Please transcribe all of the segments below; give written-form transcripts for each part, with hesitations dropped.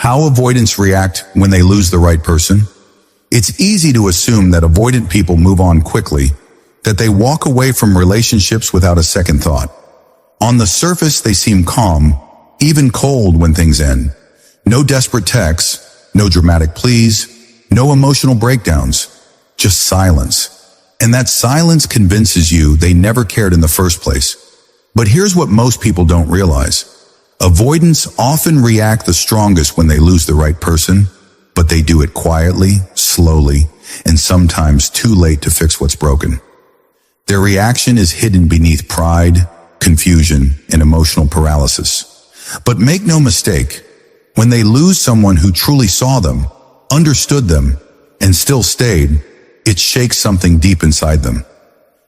How avoidants react when they lose the right person? It's easy to assume that avoidant people move on quickly, that they walk away from relationships without a second thought. On the surface, they seem calm, even cold when things end. No desperate texts, no dramatic pleas, no emotional breakdowns, just silence. And that silence convinces you they never cared in the first place. But here's what most people don't realize. Avoidants often react the strongest when they lose the right person, but they do it quietly, slowly, and sometimes too late to fix what's broken. Their reaction is hidden beneath pride, confusion, and emotional paralysis. But make no mistake, when they lose someone who truly saw them, understood them, and still stayed, it shakes something deep inside them.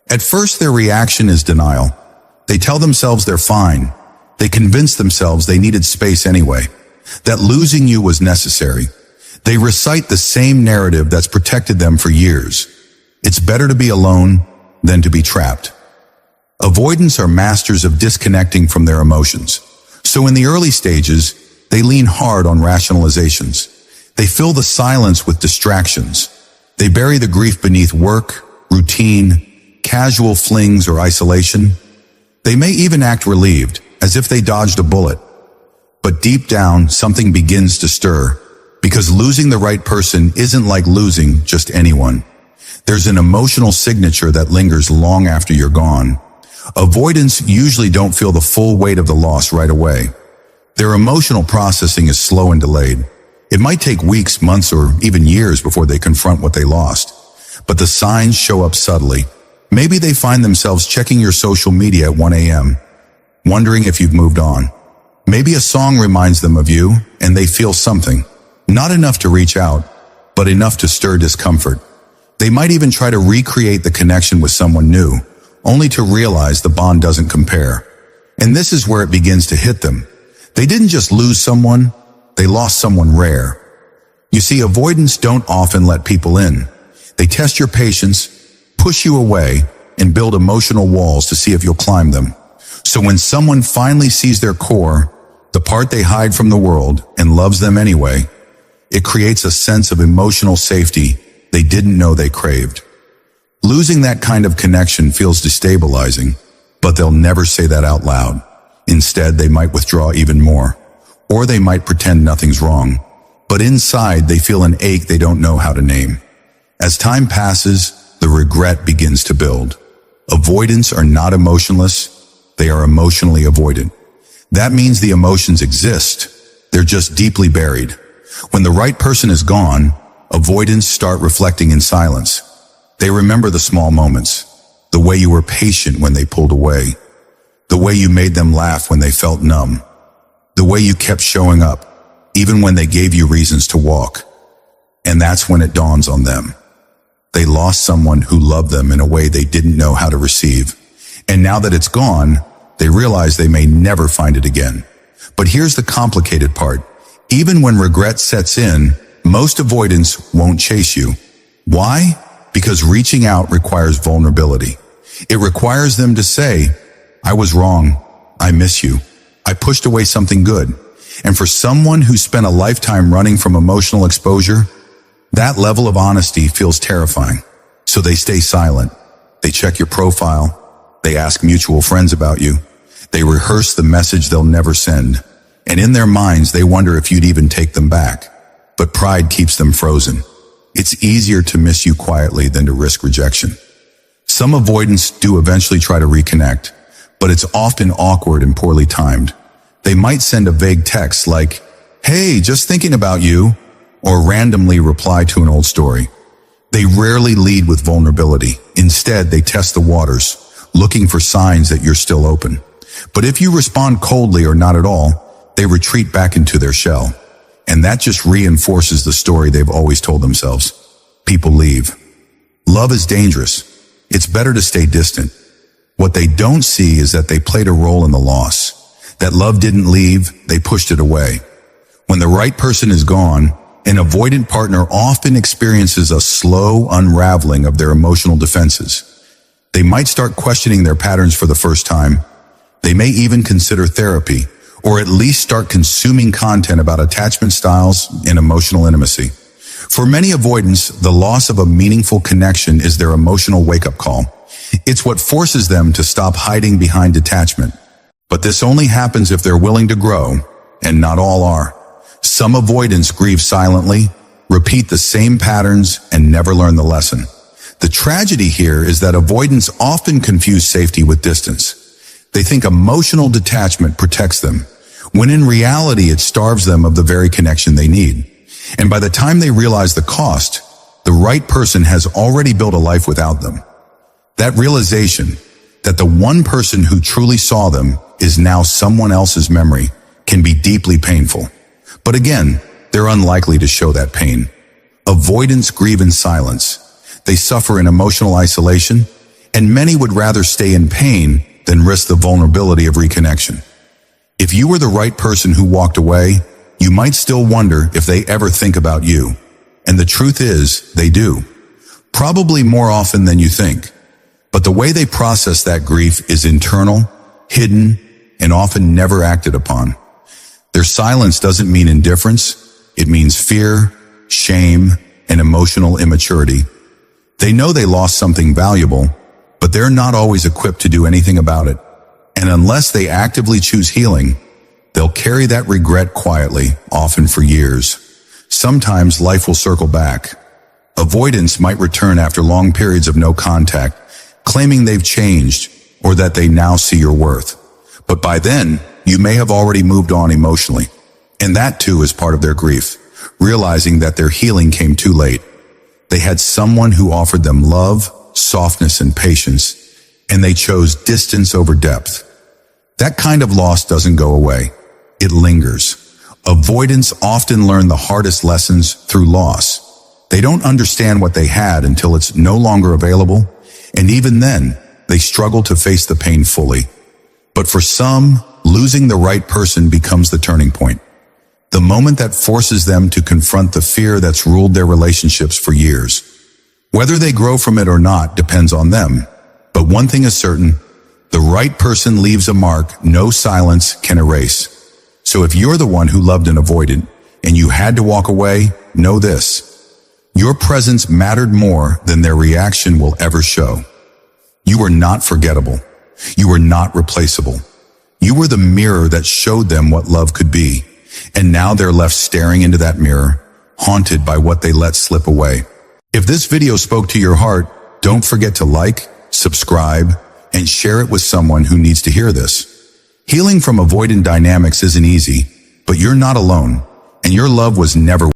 At first, their reaction is denial. They tell themselves they're fine. They convince themselves they needed space anyway, that losing you was necessary. They recite the same narrative that's protected them for years. It's better to be alone than to be trapped. Avoidants are masters of disconnecting from their emotions. So in the early stages, they lean hard on rationalizations. They fill the silence with distractions. They bury the grief beneath work, routine, casual flings, or isolation. They may even act relieved, as if they dodged a bullet. But deep down, something begins to stir, because losing the right person isn't like losing just anyone. There's an emotional signature that lingers long after you're gone. Avoidants usually don't feel the full weight of the loss right away. Their emotional processing is slow and delayed. It might take weeks, months, or even years before they confront what they lost. But the signs show up subtly. Maybe they find themselves checking your social media at 1 a.m., wondering if you've moved on. Maybe a song reminds them of you, and they feel something. Not enough to reach out, but enough to stir discomfort. They might even try to recreate the connection with someone new, only to realize the bond doesn't compare. And this is where it begins to hit them. They didn't just lose someone, they lost someone rare. You see, avoidants don't often let people in. They test your patience, push you away, and build emotional walls to see if you'll climb them. So when someone finally sees their core, the part they hide from the world, and loves them anyway, it creates a sense of emotional safety they didn't know they craved. Losing that kind of connection feels destabilizing, but they'll never say that out loud. Instead, they might withdraw even more, or they might pretend nothing's wrong. But inside, they feel an ache they don't know how to name. As time passes, the regret begins to build. Avoidants are not emotionless, they are emotionally avoidant. That means the emotions exist, they're just deeply buried. When the right person is gone, avoidants start reflecting in silence. They remember the small moments, the way you were patient when they pulled away, the way you made them laugh when they felt numb, the way you kept showing up, even when they gave you reasons to walk. And that's when it dawns on them. They lost someone who loved them in a way they didn't know how to receive. And now that it's gone, they realize they may never find it again. But here's the complicated part. Even when regret sets in, most avoidants won't chase you. Why? Because reaching out requires vulnerability. It requires them to say, I was wrong. I miss you. I pushed away something good. And for someone who spent a lifetime running from emotional exposure, that level of honesty feels terrifying. So they stay silent. They check your profile. They ask mutual friends about you. They rehearse the message they'll never send. And in their minds, they wonder if you'd even take them back. But pride keeps them frozen. It's easier to miss you quietly than to risk rejection. Some avoidants do eventually try to reconnect, but it's often awkward and poorly timed. They might send a vague text like, hey, just thinking about you, or randomly reply to an old story. They rarely lead with vulnerability. Instead, they test the waters, looking for signs that you're still open. But if you respond coldly or not at all, they retreat back into their shell. And that just reinforces the story they've always told themselves. People leave. Love is dangerous. It's better to stay distant. What they don't see is that they played a role in the loss. That love didn't leave, they pushed it away. When the right person is gone, an avoidant partner often experiences a slow unraveling of their emotional defenses. They might start questioning their patterns for the first time. They may even consider therapy, or at least start consuming content about attachment styles and emotional intimacy. For many avoidants, the loss of a meaningful connection is their emotional wake-up call. It's what forces them to stop hiding behind detachment. But this only happens if they're willing to grow, and not all are. Some avoidants grieve silently, repeat the same patterns, and never learn the lesson. The tragedy here is that avoidants often confuse safety with distance. They think emotional detachment protects them, when in reality it starves them of the very connection they need. And by the time they realize the cost, the right person has already built a life without them. That realization, that the one person who truly saw them is now someone else's memory, can be deeply painful. But again, they're unlikely to show that pain. Avoidants grieve in silence. They suffer in emotional isolation, and many would rather stay in pain than risk the vulnerability of reconnection. If you were the right person who walked away, you might still wonder if they ever think about you. And the truth is, they do. Probably more often than you think. But the way they process that grief is internal, hidden, and often never acted upon. Their silence doesn't mean indifference. It means fear, shame, and emotional immaturity. They know they lost something valuable, but they're not always equipped to do anything about it. And unless they actively choose healing, they'll carry that regret quietly, often for years. Sometimes life will circle back. Avoidants might return after long periods of no contact, claiming they've changed or that they now see your worth. But by then, you may have already moved on emotionally. And that too is part of their grief, realizing that their healing came too late. They had someone who offered them love, softness, and patience, and they chose distance over depth. That kind of loss doesn't go away. It lingers. Avoidants often learn the hardest lessons through loss. They don't understand what they had until it's no longer available, and even then, they struggle to face the pain fully. But for some, losing the right person becomes the turning point. The moment that forces them to confront the fear that's ruled their relationships for years. Whether they grow from it or not depends on them. But one thing is certain, the right person leaves a mark no silence can erase. So if you're the one who loved and avoided, and you had to walk away, know this. Your presence mattered more than their reaction will ever show. You were not forgettable. You were not replaceable. You were the mirror that showed them what love could be. And now they're left staring into that mirror, haunted by what they let slip away. If this video spoke to your heart, don't forget to like, subscribe, and share it with someone who needs to hear this. Healing from avoidant dynamics isn't easy, but you're not alone, and your love was never